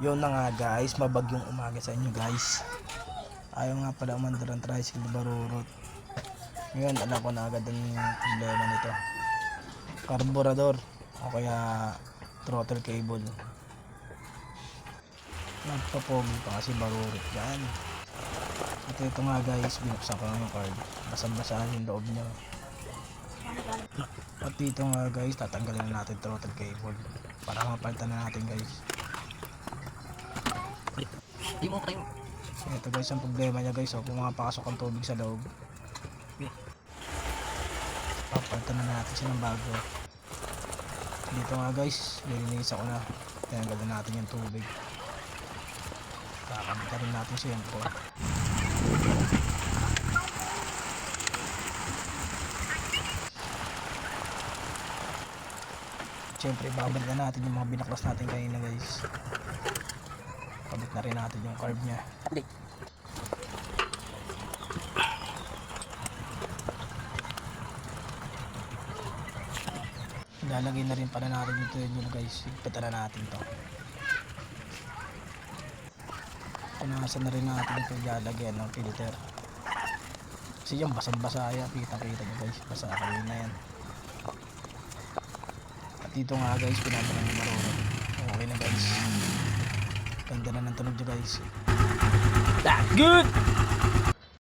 Yun na nga guys, mabagyong umaga sa inyo guys. Ayaw nga pala umandar ang tricycle ni Barurot. Ngayon alam ko na agad ang problema nito. Karburador o kaya throttle cable. Nagpapogi pa kasi Barurot yan. At ito nga guys, binuksan ko lang yung card. Basang-basa yung loob niya. At dito nga guys, tatanggalin na natin throttle cable para mapalitan na natin guys. Ito guys ang problema niya guys, kung pumapasok ang tubig sa loob, papalitan na natin siya ng bago. Dito nga guys, lilinisan ko na, tinanggal na natin yung tubig, kakabit na rin natin siya po. Siyempre babalik na natin yung mga binaklas natin kanina guys. Kabit na rin natin yung carb nya. Ilalagay na rin pala natin dito yun guys. Higpitan na natin to. Punasan na rin natin ito, ilalagyan ng filter. Kasi yung basang-basa yan, kita-kita nyo guys, basa kami na yan. At dito nga guys, pinapala ng Barurot. Okay na guys, ganda na ng tunog nyo guys. That's good!